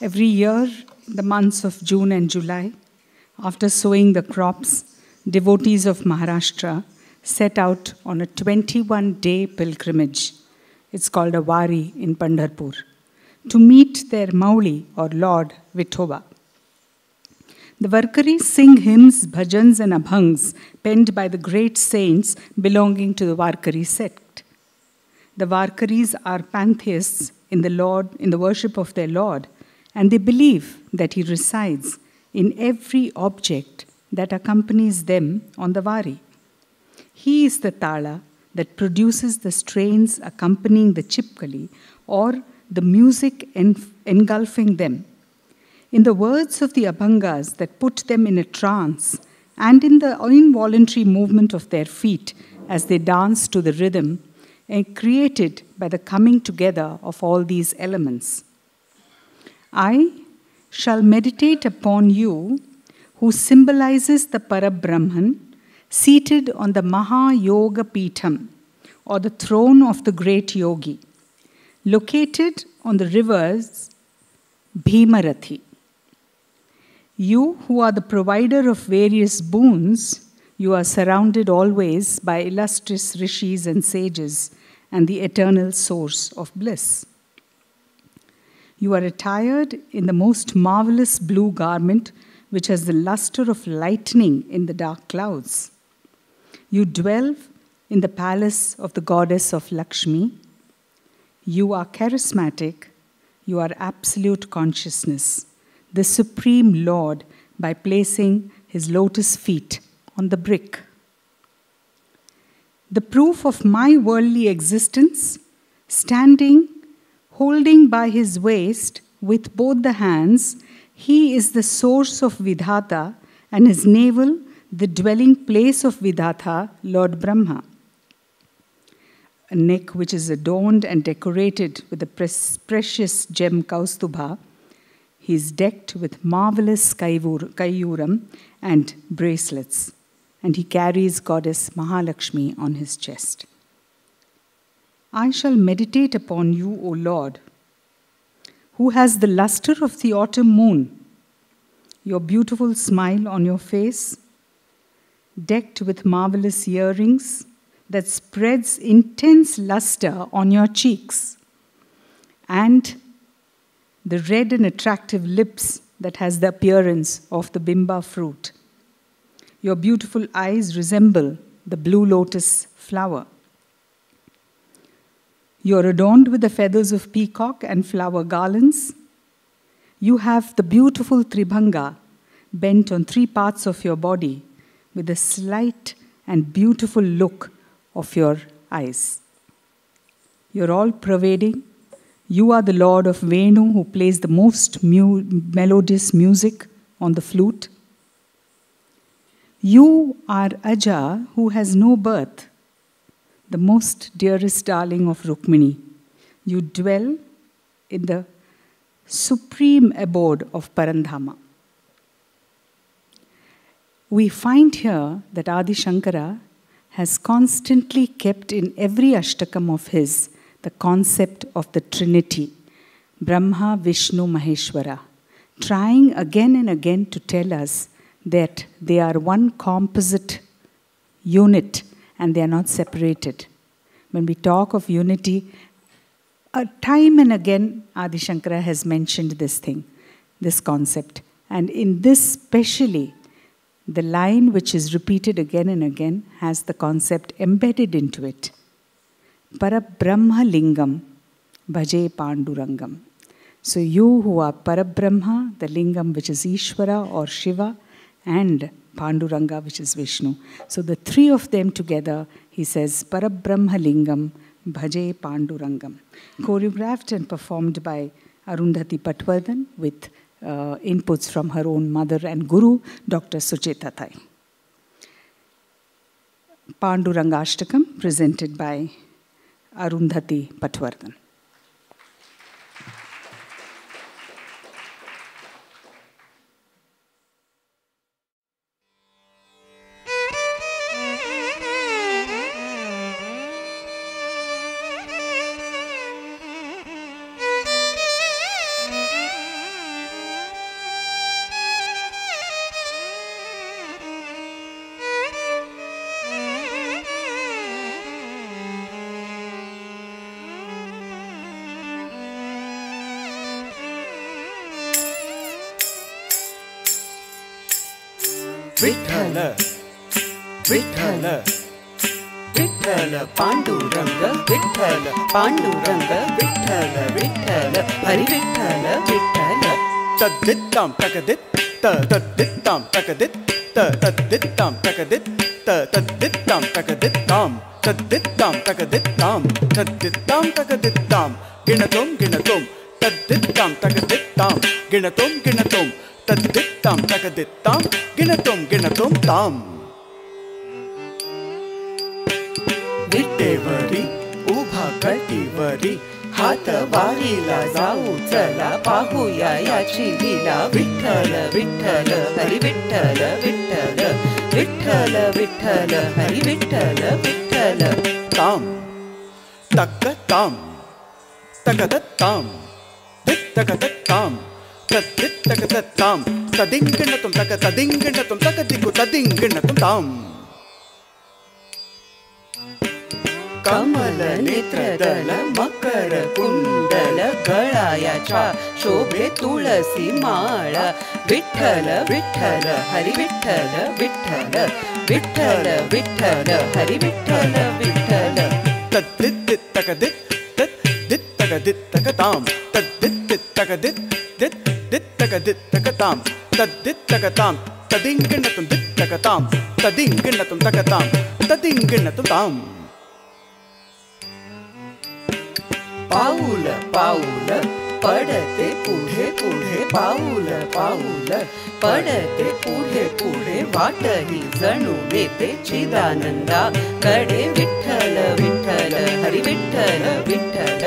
Every year, the months of June and July, after sowing the crops, devotees of Maharashtra set out on a 21-day pilgrimage. It's called a Wari in Pandharpur, to meet their Mauli or Lord Vithoba. The Varkaris sing hymns, bhajans, and abhangs penned by the great saints belonging to the Varkari sect. The Varkaris are pantheists in the worship of their Lord, and they believe that he resides in every object that accompanies them on the Vari. He is the tala that produces the strains accompanying the chipkali or the music engulfing them. In the words of the abhangas that put them in a trance, and in the involuntary movement of their feet as they dance to the rhythm, created by the coming together of all these elements. I shall meditate upon you who symbolizes the Parabrahman seated on the Mahayoga Pitham, or the throne of the great yogi, located on the rivers Bhimarathi. You who are the provider of various boons, you are surrounded always by illustrious rishis and sages and the eternal source of bliss. You are attired in the most marvelous blue garment which has the luster of lightning in the dark clouds. You dwell in the palace of the goddess of Lakshmi. You are charismatic. You are absolute consciousness, the Supreme Lord, by placing his lotus feet on the brick. The proof of my worldly existence, standing, holding by his waist with both the hands, he is the source of Vidhata, and his navel the dwelling place of Vidhata, Lord Brahma. A neck which is adorned and decorated with the precious gem Kaustubha. He is decked with marvelous Kayuram and bracelets, and he carries goddess Mahalakshmi on his chest. I shall meditate upon you, O Lord, who has the luster of the autumn moon, your beautiful smile on your face, decked with marvelous earrings that spreads intense luster on your cheeks, and the red and attractive lips that has the appearance of the bimba fruit. Your beautiful eyes resemble the blue lotus flower. You are adorned with the feathers of peacock and flower garlands. You have the beautiful Tribhanga bent on three parts of your body with the slight and beautiful look of your eyes. You're all pervading. You are the Lord of Venu who plays the most melodious music on the flute. You are Aja who has no birth, the most dearest darling of Rukmini. You dwell in the supreme abode of Parandhama. We find here that Adi Shankara has constantly kept in every Ashtakam of his the concept of the Trinity, Brahma, Vishnu, Maheshwara, trying again and again to tell us that they are one composite unit and they are not separated. When we talk of unity, time and again Adi Shankara has mentioned this thing, this concept. And in this specially, the line which is repeated again and again has the concept embedded into it. Parabrahma Lingam, Bhaje Pandurangam. So you who are Parabrahma, the Lingam which is Ishvara or Shiva, and Panduranga which is Vishnu. So the three of them together, he says, Parabrahma Lingam, Bhaje Pandurangam. Choreographed and performed by Arundhati Patwardhan with inputs from her own mother and guru, Dr. Sucheta Thai. Pandurangashtakam presented by Arundhati Patwardhan. Vitthal Vitthal Vitthal Pandurang Vitthal Pandurang Vitthal Vitthal Hari Vitthal Vitthal तद्दित्तां तकदित् तद्दित्तां तकदित् तद्दित्तां तकदित् तद्दित्तां तकदित्तां तद्दित्तां तकदित्तां तद्दित्तां तकदित्तां गिणतों गिणतों तद्दित्तां तकदित्तां गिणतों गिणतों तद्दित्तां तकदित्तां गिणतों गिणतों ताम् विटेवरी उभा कटीवरी हात वारीला जाऊ चला पाहूया याची लीला विठ्ठल विठ्ठल हरि विठ्ठल विठ्ठल विठ्ठल विठ्ठल हरि विठ्ठल विठ्ठल ताम तक्कताम तकदत्ताम दित्तकदत्ताम तद्दित्तकदत्ताम तदिंगिणतुं तकतदिंगिणतुं तकदिक्कु तदिंगिणतुं ताम कमल नेत्रदल मकर कुंडल गळायाच्या शोभे तुळसी माळा विठ्ठल विठ्ठल हरि विठ्ठल विठ्ठल विठ्ठल विठ्ठल हरि विठ्ठल विठ्ठल तद्दित्तकदित् तद्दित्तकदित्तकतां तद्दित्तकदित् दित्तकदित्तकतां तद्दित्तकतां तदिंगिणतुं दित्तकतां तदिंगिणतुं तकतां तदिंगिणतुं ताम् पाऊल पाऊल पडते पुढे पुढे पाऊल पाऊल पडते पुढे पुढे वाटही जणू नेते चिदानंदा कडे विठ्ठल विठ्ठल हरि विठ्ठल विठ्ठल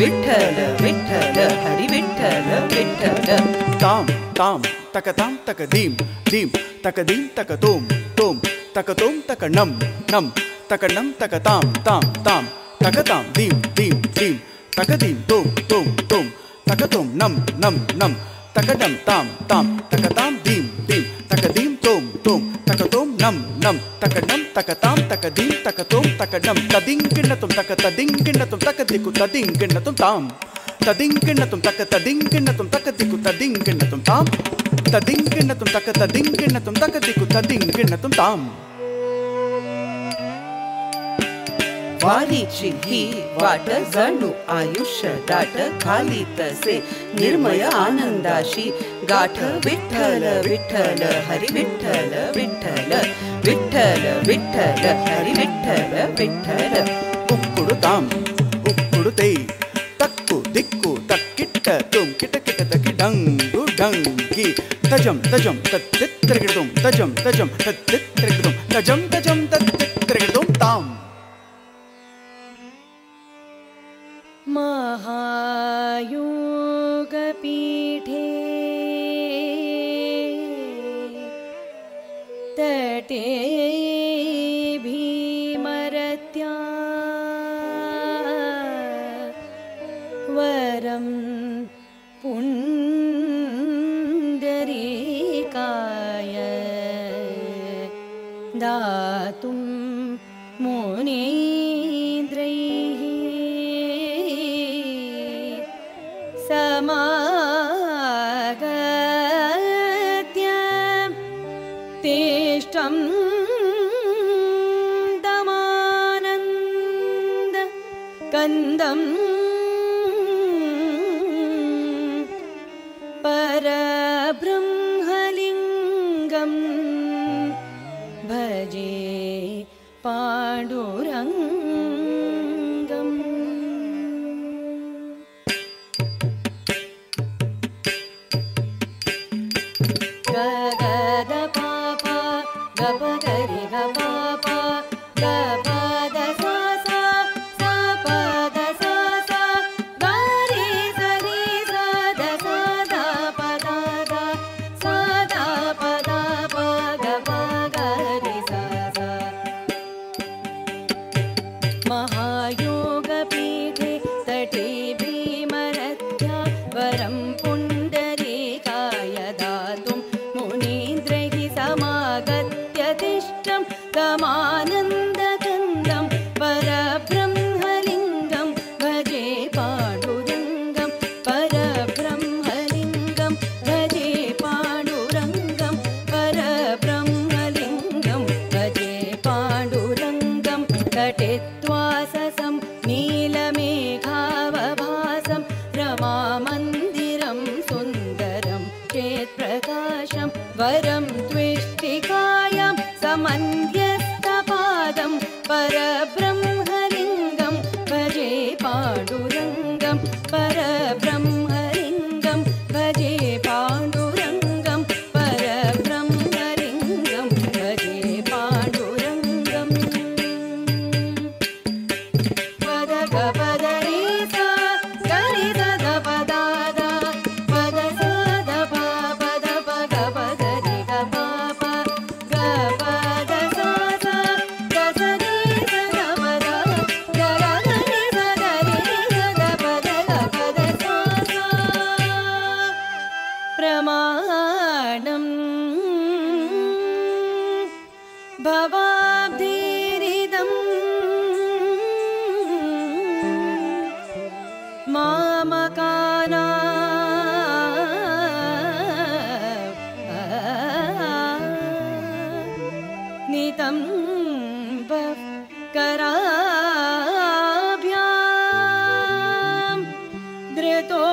विठ्ठल विठ्ठल हरि विठ्ठल विठ्ठल ताम ताम तकताम तकदीम दीम तकदीम तकतोम तोम तकतोम तकनम नम तकनम तकताम ताम ताम तकताम दीम दीम दीम तकदीम तोम तोम तोम तकतोम नम नम नम तकडम ताम ताम तकताम दीम दीम तकदीम तोम तोम तकतोम नम नम तकडम तकताम तकदीम तकतोम तकडम तदिंगिणतुं तकतदिंगिणतुं तकदिक्कु तदिंगिणतुं ताम तदिंगिणतुं तकतदिंगिणतुं तकदिक्कु तदिंगिणतुं ताम तदिंगिणतुं तकतदिंगिणतुं तकदिक्कु तदिंगिणतुं ताम वारीची ही वाट जणू आयुष्य दाट खाली तसे निर्मय आनंदाशी गाठ विठ्ठल विठ्ठल हरि विठ्ठल विठ्ठल विठ्ठल विठ्ठल हरि विठ्ठल विठ्ठल उक्कुडुताम उक्कुडुते तक्कु दिक्कु तक्किट्ट तुम किट किट तकि डंगु डंगी तजम तजम तत्तित्तरिगिडुम तजम तजम तत्तित्तरिगिडुम तजम तजम तत्तित्तरिगिडुम ताम महायोगपीठे तटे भीमरत्या वरं पुण्डरीकाय दातुं मुनीन्द्रैः समागत्य तेष्टं दमानन्द कन्दं परब्रह्मलिङ्गं भजे पाण्डुरङ्गम् गद पापा गप गरि ग पापा ग पद सा सा सा पद सा सा गरि सरि सा द सा द पद द सा द पद प ग प गरि सा सा महायोगपीठे तटे भीमरथ्या वरं पुण्डरीकाय दातुं मुनीन्द्रैः समागत्य तिष्ठं तमानन्दकन्दं परब्रह्मलिङ्गं भजे पाण्डुरङ्गं परब्रह्मलिङ्गं भजे पाण्डुरङ्गं परब्रह्म पठित्वाससं नीलमेघावभासं रमामन्दिरं सुन्दरं चेत्प्रकाशं वरं त्विष्टिकायां समन्ध्यस्तपादं परब्रह्मलिङ्गं भजे पाण्डुरङ्गं परब्रह्मलिङ्गं भजे पाण्डुरङ्गं परब्रह्मलिङ्गं भजे पाण्डुरङ्गम् पद पद रे सा गरि द पद द पद सा द पद प ग पद रे ग प प ग पद सा सा ग स रे स द पद ग ग रे स द रे स द पद ग पद सा सा प्रमाणम् भवाब्धिरिदम् मामकाना नितं कराभ्यां धृतो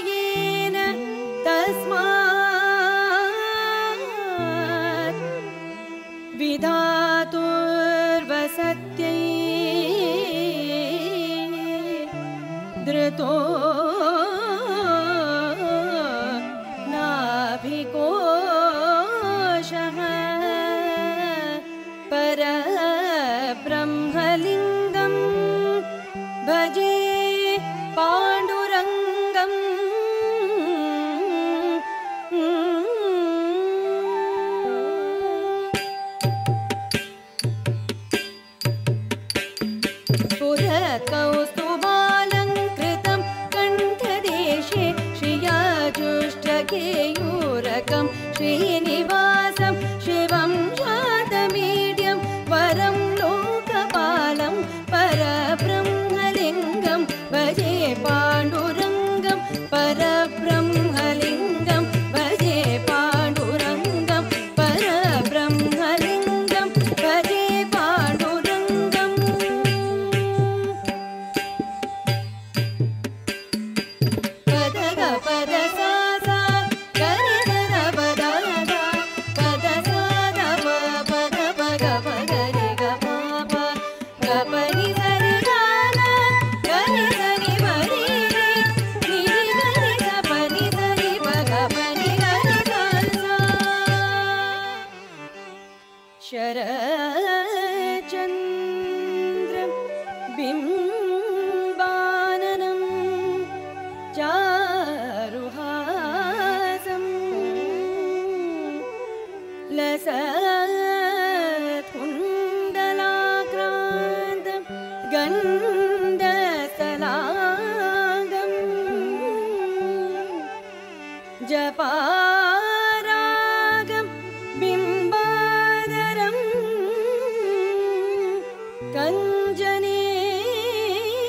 येन तस्मात् विधातुर्वसत्यै धृतो नाभिकोशः परब्रह्मलिङ्गं भजे पाण्डुरङ्गम् पुरकौस्तुभालङ्कृतं कण्ठदेशे श्रियाजुष्टकेयूरकं श्रीनिवासं शिवं शातमीड्यं वरं लोकपालं परब्रह्मलिङ्गं भजे पाण्डुरङ्गं परब्रह्मलिङ्गं भजे पाण्डुरङ्गं परब्रह्मलिङ्गं भजे पाण्डुरङ्गम् पद ग पद सा सा गरि द पद ग पद सा द पद प ग प ग रे ग प प ग प नि स रि ग न गरि स रि प रि रे नि रि ग रि स प नि स रि प ग प नि ग रि स सा शरचन्द्रं बिम्बाननं चारुहासं लसत्कुण्डलाक्रान्तं गण्डस्थलाङ्गं जपारागं बिम्बाधरं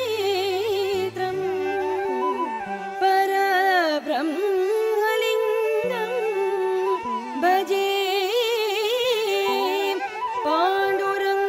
कञ्जनेत्रं परब्रह्मलिङ्गं भजे पाण्डुरङ्गम्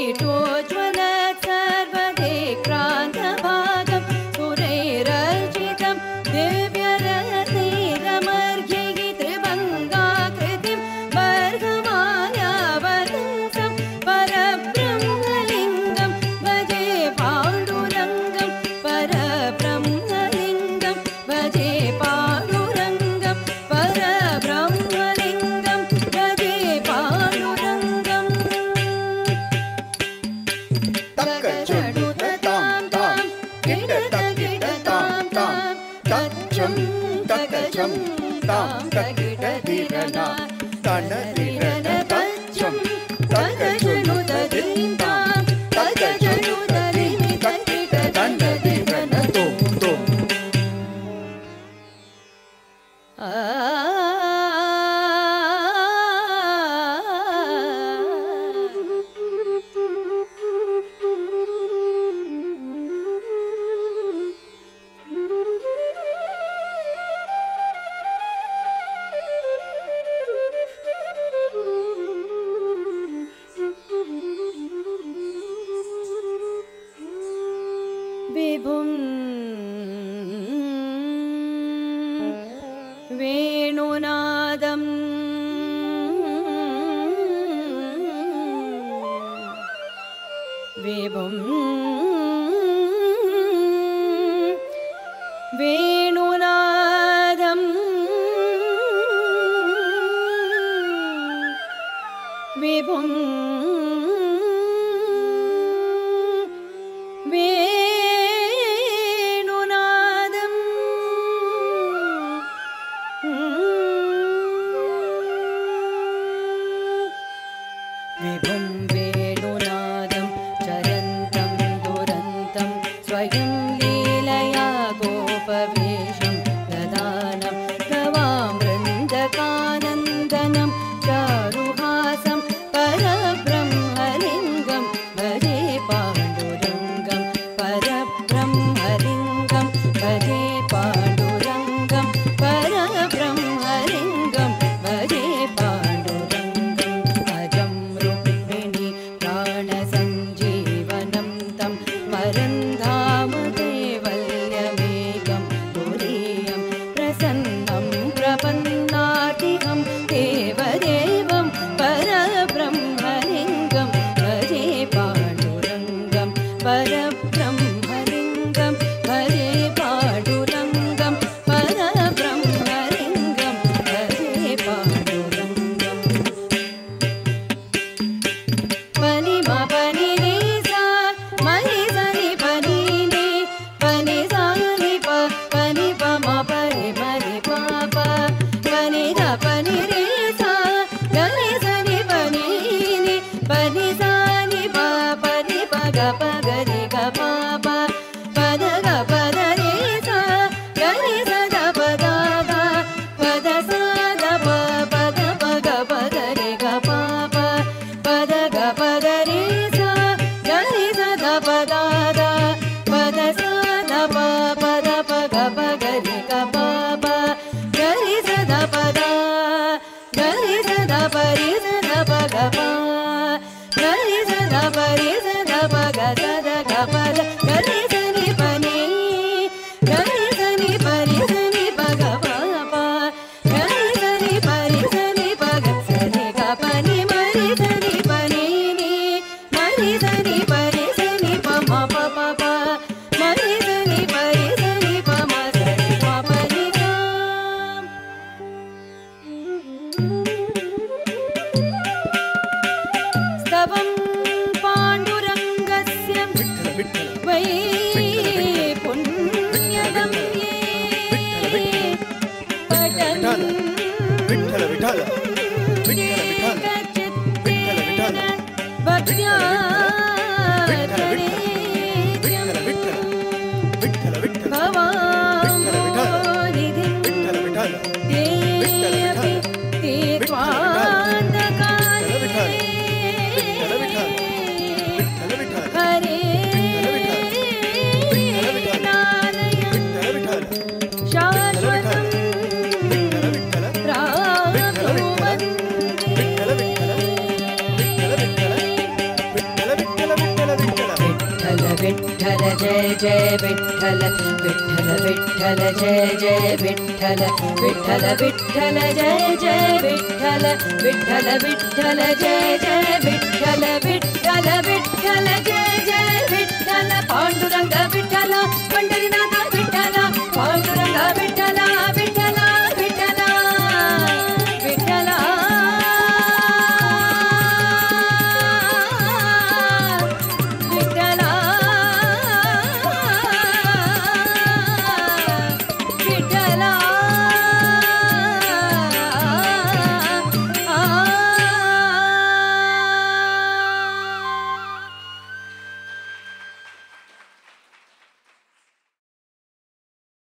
किरीटोज्ज्वलत् सर्वदेक्रान्तभागं सुरैरर्चितं दिव्यरत्नैरमर्घ्यैः त्रिभङ्गाकृतिं वर्गमाल्यावतंसं परब्रह्मलिङ्गं भजे पाण्डुरङ्गं परब्रह्मलिङ्गं भजे पाण्डुरङ्गं परब्रह्मलिङ्गं भजे पाण्डुरङ्गम् तकचडुततां तां किडतकिडतां तां तच्चं तकचं तां तकिडधिरणा तनधिरण तच्चं तकचडुतदीं तां तकचडुतदिनि तकिडतनधिरण तुं तुं विभुं वेणुनादं विभुं वेणुनादं विभुं वेणुनादं चरन्तं दुरन्तं स्वयं लीलया गोपवेशं ददानं गवामृन्दकानन्दनं चारुहासं परब्रह्मलिङ्गं भजे पाण्डुरङ्गं परब्रह्मलिङ्गं भजे पाण्डुरङ्गं परब्रह्मलिङ्गं भजे पाण्डुरङ्गम् अजं रुक्मिणी प्राणसञ्जीवनं तं परन्धाम कैवल्यमेकं तुरीयं प्रसन्नं प्रपन्नातिहं देवदेवं परब्रह्मलिङ्गं भजे पाण्डुरङ्गं परब्रह्मलिङ्गं भजे पाण्डुरङ्गं परब्रह्मलिङ्गं भजे पाण्डुरङ्गम् पनि म पनि नि सा मनि सनि पनि नि पनि सा नि प पनि प म पनि मनि प प पनि ध पनि रे सा गनि सनि पनि नि पनि सा नि प पनि प ग प ग रे ग प प पद ग पद रे सा गनि स द प द ग पद सा द प पद प ग प ग रे ग प प पद ग पद रे सा गनि स द प द ग पद सा द प पद प ग प ग रे ग प प गनि स द प द गनि स द प रे स द प ग प गनि स द प रे स द प ग स द ग प द गनि स नि प नि गनि स नि प रे स नि प ग प प गनि स नि प रे स नि प ग स नि ग प नि म रे स नि प नि नि म रे स नि प रे स नि प म प प प म रे स नि प रे स नि प म स नि प प नि ग स्तवं पाण्डुरङ्गस्य वै पुण्यदं ये पठन् एकचित्तेन भक्त्या भवामोनिधिं तेऽपि ते त्वान्तकाले हरे नारायण शाश्वतं विठ्ठल जय जय विठ्ठल विठ्ठल विठ्ठल जय जय विठ्ठल विठ्ठल विठ्ठल जय जय विठ्ठल विठ्ठल विठ्ठल जय जय विठ्ठल विठ्ठल विठ्ठल जय जय विठ्ठल पाण्डुरङ्ग विठ्ठल